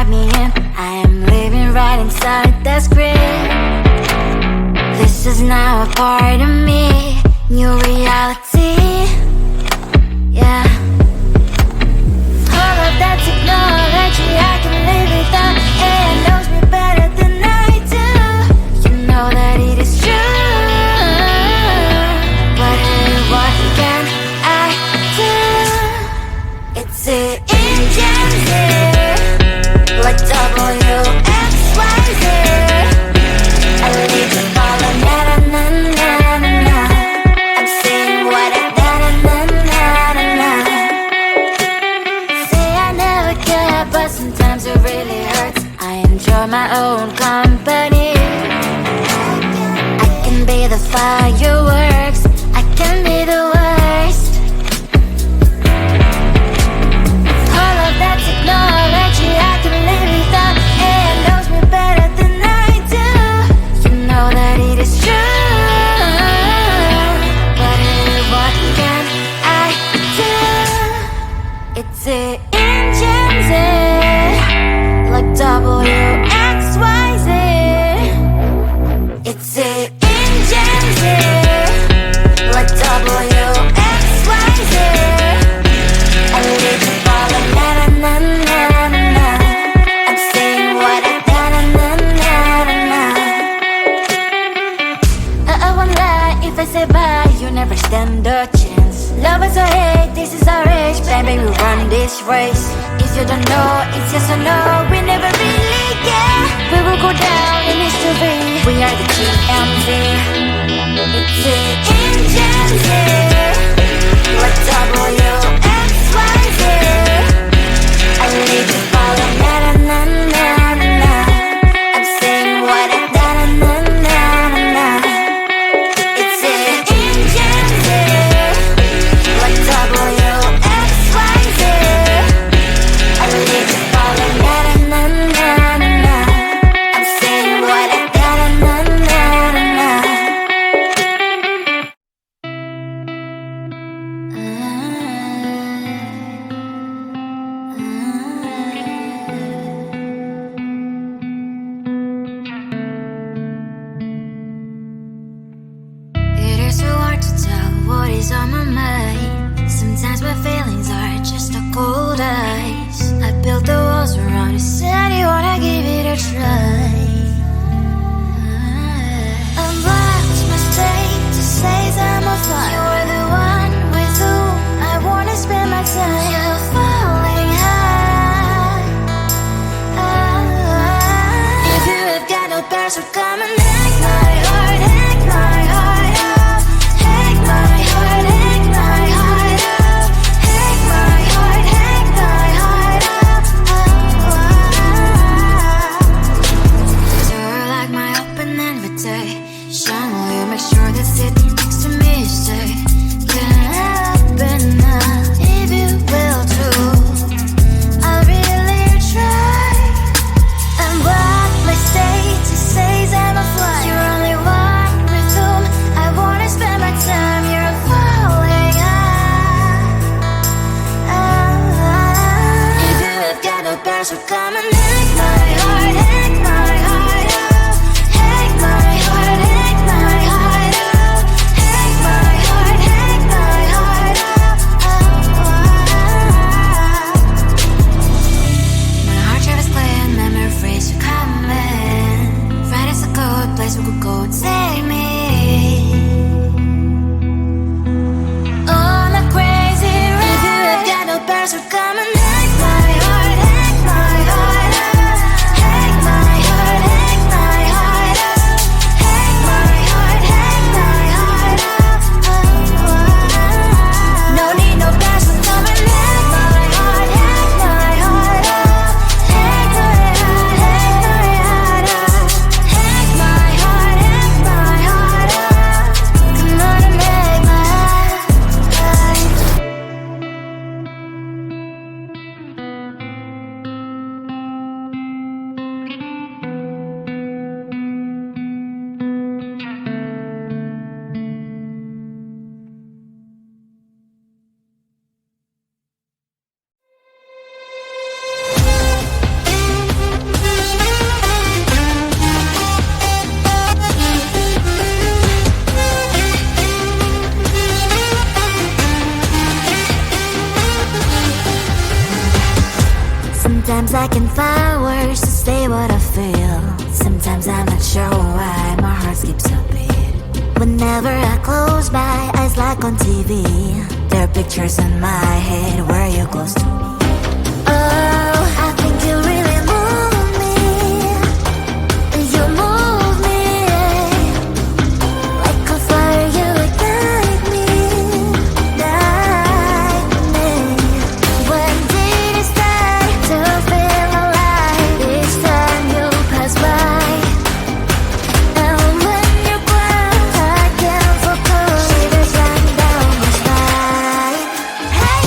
me in. I am living right inside the script. This is now a part of me, new reality. Yeah. All of that technology I can live without. AI knows me better than I do. You know that it is true. But hey, what can I do? It's the engine here, like WXYZ. I leave to follow, na na na na na na. I'm saying what I na na na na na na. Say I never care, but sometimes it really hurts. I enjoy my own company. I can be the fireworks, I can be the worst. All of that technology I can live without. AI knows me better than I do. You know that it is true. But hey, what can I do? It's the engines, like WXYZ. It's the engines, like WXYZ. I live to follow, na na na na na na. I'm saying what I na na na na na na. I won't lie if I say bye, you never stand a chance. Love is or hate, this is our age, baby, we run this race. If you don't know, it's yes or no, we never really care. We will go down in history, we are the GMZ. It's the engines here, like WXYZ. I need to follow, na na na na na na. I'm saying what I na na na na na. It's the engines here, like WXYZ. I need to follow, na na na na na. I'm saying what I na na na na na. It is so hard to tell what is on my mind. Sometimes my feelings are just a cold ice. I built the walls around it, said you wanna give it a try. I'm lost, mistake to say I'm a fly. You're the one with whom I wanna spend my time. You're falling high. If you have got no bears, so come and hack my heart, hack my heart out. Hack my heart, hack my heart out. Hack my heart, hack my heart out. You're like my open invitation. Will you make sure that sitting next to me is safe? Can happen now, if you will too. I'll really try. And what my state to say I'm a fly. You're only one with whom I wanna spend my time. You're falling high. If you have got no bears, so come and hack my heart, hack my heart out. Hack my heart, hack my heart out. Sometimes I can find words to say what I feel. Sometimes I'm not sure why my heart skips a beat. Whenever I close my eyes like on TV, there are pictures in my head where you're close to me. Oh, I think you really move me. You move me like a fire, you ignite me, ignite me. When did it start to feel alive? Each time you pass by, and when you cry, I can't focus. Shivers run down my spine. Hey.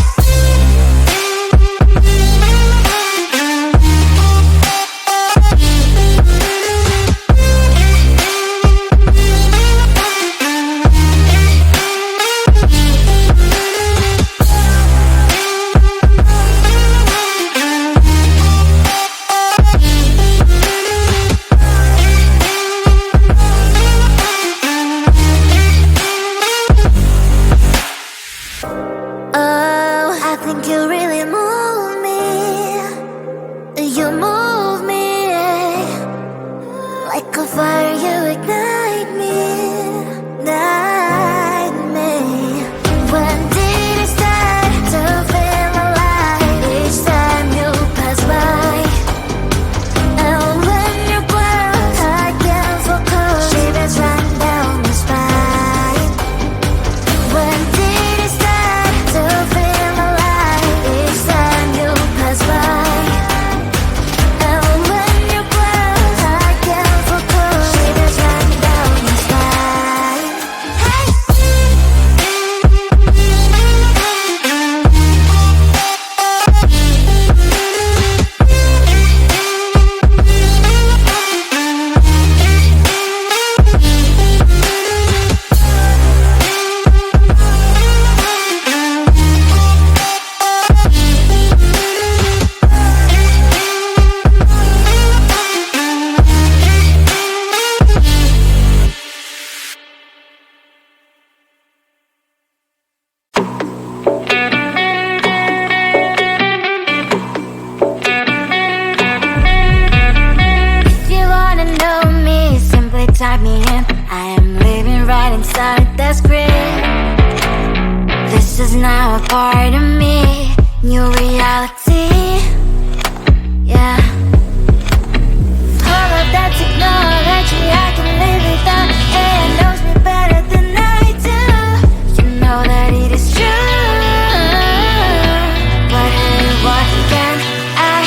Oh, I think you really move me. You move me like a fire, you ignite me, ignite me. When did it start to feel alive? Each time you pass by, and when you cry, I can't focus. Shivers run down my spine. When did it start to feel alive? Each time you pass by, and when you cry, I can't focus. Shivers run down my spine. Hey. If you wanna know me, simply type me in. I am living right inside the screen. This is now a part of me, new reality. Yeah. All of that technology I can live without. It knows me better than I do. You know that it is true. But hey, what can I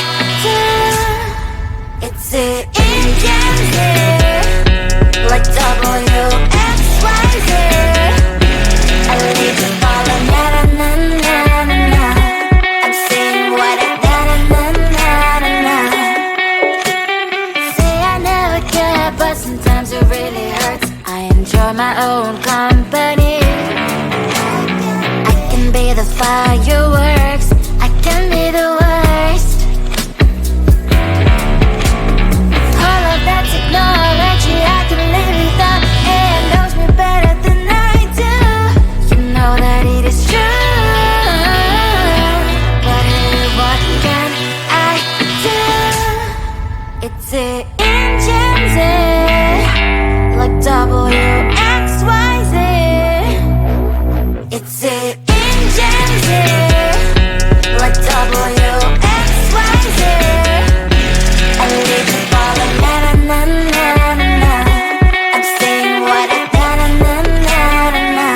do? It's the engines here, like WXYZ. I leave you falling, na na na na na na. I'm saying what I na na na na na na. Say I never care, but sometimes it really hurts. I enjoy my own company. I can be the fireworks, I can be the worst. All of that technology I can live without. It knows me better than I do. You know that it is true. But hey, what can I do? It's the engines, like WXYZ. It's the engines, like WXYZ. I leave you falling, na na na na na na. I'm saying what I na na na na na na.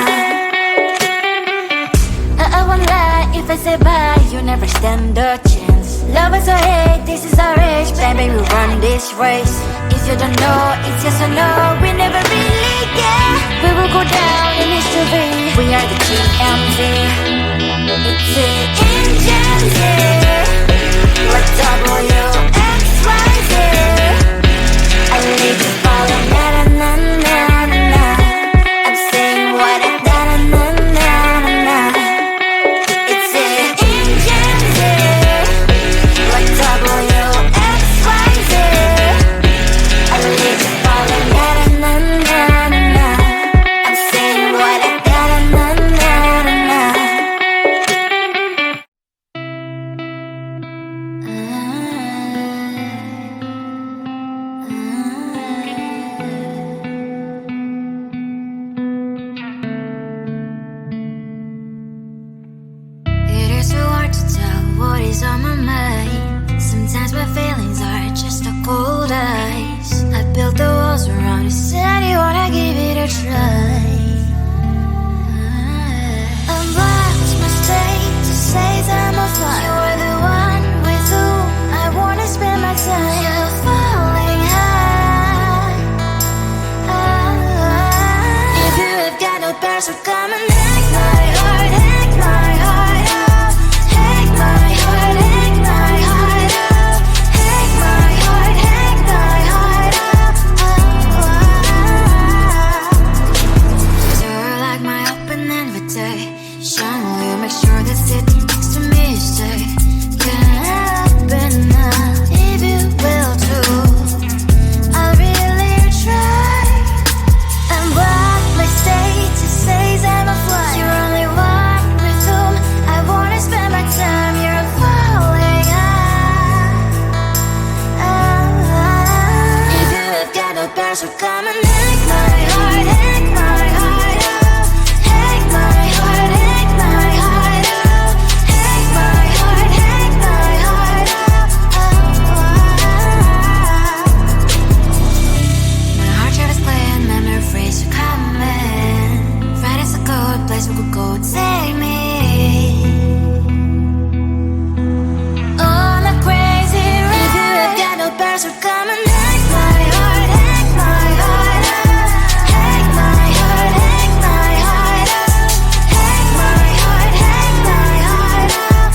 I won't lie if I say bye, you never stand a chance. Love is or hate, this is our age, baby, we run this race. If you don't know, it's yes or no, we never really care. We will go down in history, we are the GMZ. It's the engines here, like WXYZ. I leave you falling, na na na na na na. I'm saying what I na na na na na na. It's the engines here, like WXYZ. I leave you falling, na na na na bells are coming. Take my heart, take my heart out. Take my heart, take my heart out. Take my heart, take my heart out. My heart drive is playing, memories are coming. Friday's a good place we could go, take me. On a crazy ride. If you have got no bells are coming. Take my heart, take my heart out. Take my heart, take my heart out. Take my heart, take my heart out.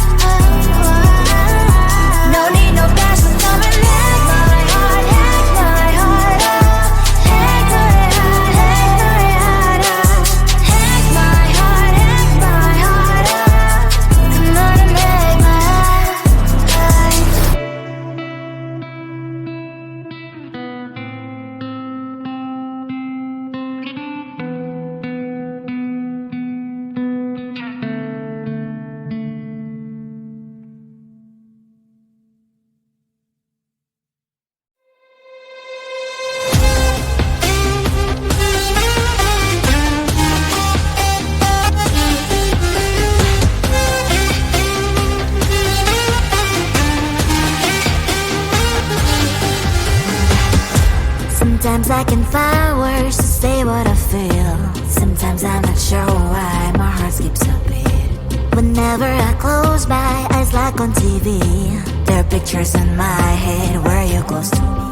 No need no bells are coming. Take my heart, take my heart out. Take my heart, take my heart out. Take my heart, take my heart out. Come on and make my life. Sometimes I can find words to say what I feel. Sometimes I'm not sure why my heart skips a beat. Whenever I close my eyes like on TV, there are pictures in my head where you're close to me.